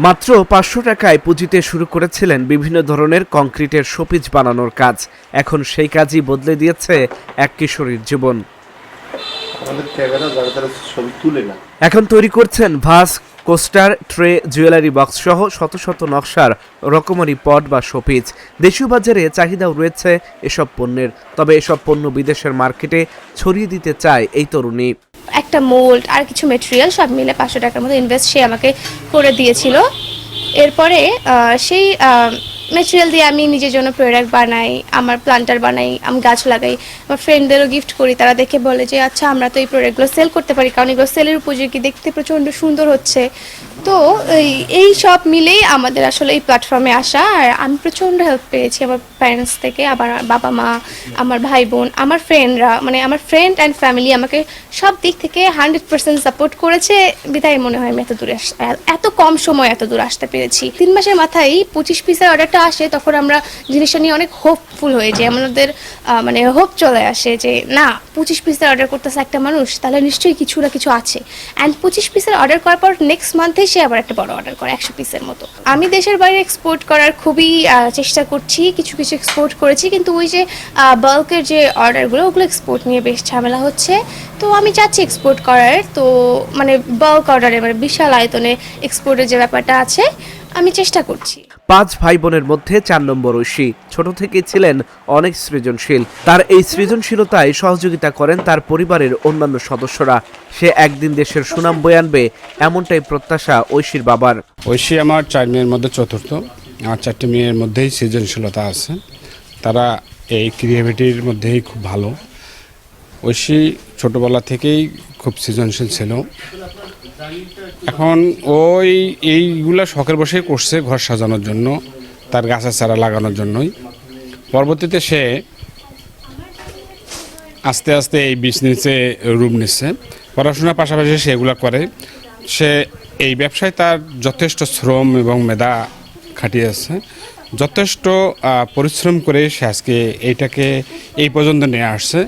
মাত্র ৫০০ টাকায় পুঁজিতে শুরু করেছিলেন বিভিন্ন ধরনের কংক্রিটের শোপিস বানানোর কাজ। এখন সেই কাজই বদলে দিয়েছে এক কিশোরীর জীবন। এখন তৈরি করছেন ভাস, কোস্টার, ট্রে, জুয়েলারি বক্স সহ শত শত নকশার রকমারি পট বা শোপিস। দেশীয় বাজারে চাহিদাও রয়েছে এসব পণ্যের, তবে এসব পণ্য বিদেশের মার্কেটে ছড়িয়ে দিতে চায় এই তরুণী। একটা মোল্ড আর কিছু মেটেরিয়াল সব মিলে ৫০০ টাকার মতো ইনভেস্ট সে আমাকে করে দিয়েছিল। এরপরে সেই মেটেরিয়াল দিয়ে আমি নিজের জন্য প্রোডাক্ট বানাই, আমার প্লান্টার বানাই, আমি গাছ লাগাই, আমার ফ্রেন্ডদেরও গিফট করি। তারা দেখে বলে যে আচ্ছা আমরা তো এই প্রোডাক্টগুলো সেল করতে পারি, কারণ এগুলো সেলের উপযোগী, দেখতে প্রচণ্ড সুন্দর হচ্ছে। তো এই সব মিলেই আমাদের আসলে এই প্ল্যাটফর্মে আসা। আর আমি প্রচণ্ড হেল্প পেয়েছি আমার প্যারেন্টস থেকে, আবার বাবা মা, আমার ভাই বোন, আমার ফ্রেন্ডরা, মানে আমার ফ্রেন্ড অ্যান্ড ফ্যামিলি আমাকে সব দিক থেকে 100% সাপোর্ট করেছে। বিধায় মনে হয় আমি এত দূরে এত কম সময় এত দূর আসতে পেরেছি। ৩ মাসের মাথায় 25 পিসের অর্ডারটা আসে, তখন আমরা জিনিসটা নিয়ে অনেক হোপফুল হয়ে যাই। আমাদের মানে হোপ চলে আসে যে না, 25 পিসের অর্ডার করতেছে একটা মানুষ, তাহলে নিশ্চয়ই কিছু না কিছু আছে। অ্যান্ড 25 পিসের অর্ডার করার পর নেক্সট মান্থেই সে আবার একটা বড় অর্ডার করে 100 পিসের মতো। আমি দেশের বাইরে এক্সপোর্ট করার খুবই চেষ্টা করছি, কিছু এক্সপোর্ট করেছি, কিন্তু ওই যে বাল্কের যে অর্ডারগুলো ওগুলো এক্সপোর্ট নিয়ে বেশ ঝামেলা হচ্ছে। তো আমি চাচ্ছি এক্সপোর্ট করার, তো মানে বাল্ক অর্ডারে, মানে বিশাল আয়তনে এক্সপোর্টের যে ব্যাপারটা আছে আমি চেষ্টা করছি। 5 ভাই বোনের মধ্যে 4 নম্বর ঐশী। ছোট থেকে ছিলেন অনেক সৃজনশীল। তার এই সৃজনশীলতায় সহযোগিতা করেন তার পরিবারের অন্যান্য সদস্যরা। সে একদিন দেশের সুনাম বয়ে আনবে, এমনটাই প্রত্যাশা ঐশীর বাবার। ঐশী আমার 4 মেয়ের মধ্যে চতুর্থ। আমার 4টি মেয়ের মধ্যেই সৃজনশীলতা আছে, তারা এই ক্রিয়েটিভিটির মধ্যেই খুব ভালো। ঐশী ছোটোবেলা থেকেই খুব সৃজনশীল ছিল। এখন এইগুলা শখের বসেই করছে, ঘর সাজানোর জন্য, তার গাছের চারা লাগানোর জন্যই। পরবর্তীতে সে আস্তে আস্তে এই বিজনেসে রূপ নিচ্ছে। পড়াশোনার পাশাপাশি সে এগুলো করে। সে এই ব্যবসায় তার যথেষ্ট শ্রম এবং মেধা খাটিয়েছে, যথেষ্ট পরিশ্রম করে সে আজকে এইটাকে এই পর্যন্ত নিয়ে আসছে।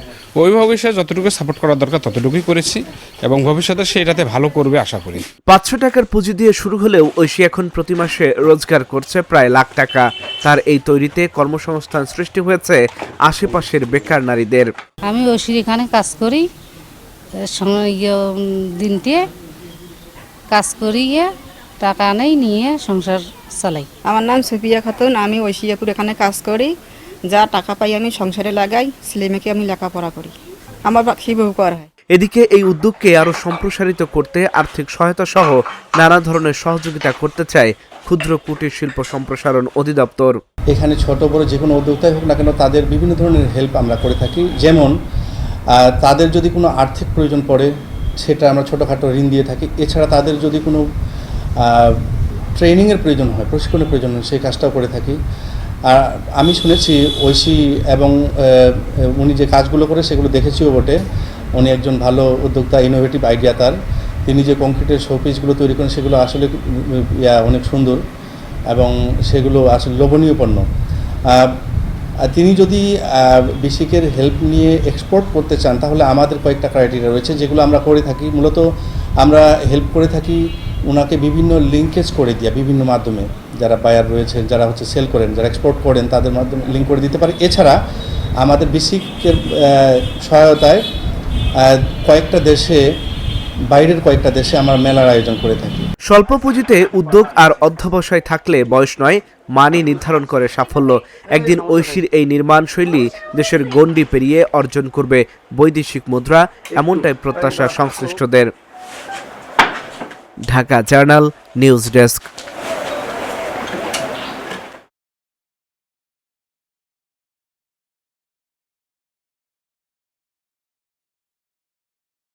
ওইভাবে সে যতটুকু সাপোর্ট করার দরকার ততটুকুই করেছি, এবং ভবিষ্যতে সে এটাতে ভালো করবে আশা করি। ৫০০ টাকার পুঁজি দিয়ে শুরু হলেও ঐশী এখন প্রতি মাসে রোজগার করছে প্রায় লাখ টাকা। তার এই তৈরিতে কর্মসংস্থান সৃষ্টি হয়েছে আশেপাশের বেকার নারীদের। আমি ঐশীর এখানে কাজ করি, দিনতে কাজ করি, টাকা নেই, নিয়ে সংসার চালাই। আমার নাম সুফিয়া খাতুন, আমি ঐশিয়াপুর এখানে কাজ করি। যা টাকা পাই আমি সংসারে লাগাই, ছেলেমেয়েকে আমি লেখাপড়া করি, আমার বাকি বউ করা হয়। এদিকে এই উদ্যোগকে আরো সম্প্রসারিত করতে আর্থিক সহায়তা সহ নানা ধরনের সহযোগিতা করতে চায় ক্ষুদ্র কুটির শিল্প সম্প্রসারণ অধিদপ্তর। এখানে ছোট বড় যে কোনো উদ্যোক্তাই হোক না কেন, তাদের বিভিন্ন ধরনের হেল্প আমরা করে থাকি। যেমন তাদের যদি কোনো আর্থিক প্রয়োজন পড়ে, সেটা আমরা ছোটোখাটো ঋণ দিয়ে থাকি। এছাড়া তাদের যদি কোনো ট্রেনিংয়ের প্রয়োজন হয়, প্রশিক্ষণের প্রয়োজন হয়, সেই কাজটাও করে থাকি। আর আমি শুনেছি ঐশী এবং উনি যে কাজগুলো করে সেগুলো দেখেছিও বটে। উনি একজন ভালো উদ্যোক্তা, ইনোভেটিভ আইডিয়া তার। তিনি যে কংক্রিটের শোপিসগুলো তৈরি করেন সেগুলো আসলে অনেক সুন্দর, এবং সেগুলো আসলে লোভনীয় পণ্য। তিনি যদি বেসিকের হেল্প নিয়ে এক্সপোর্ট করতে চান, তাহলে আমাদের কয়েকটা ক্রাইটেরিয়া রয়েছে যেগুলো আমরা করে থাকি। মূলত আমরা হেল্প করে থাকি ওনাকে বিভিন্ন লিঙ্কেজ করে দিয়া, বিভিন্ন মাধ্যমে যারা বায়ার রয়েছেন, যারা সেল করেন, যারা এক্সপোর্ট করেন, তাদের মাধ্যমে লিঙ্ক করে দিতে পারে। এছাড়া আমাদের বেসিকের সহায়তায় বাইরের কয়েকটা দেশে আমরা মেলার আয়োজন করে থাকি। স্বল্প পুঁজিতে উদ্যোগ আর অধ্যবসায় থাকলে বয়স নয়, মানই নির্ধারণ করে সাফল্য। একদিন ঐশীর এই নির্মাণ শৈলী দেশের গণ্ডি পেরিয়ে অর্জন করবে বৈদেশিক মুদ্রা, এমনটাই প্রত্যাশা সংশ্লিষ্টদের। Dhaka journal news desk.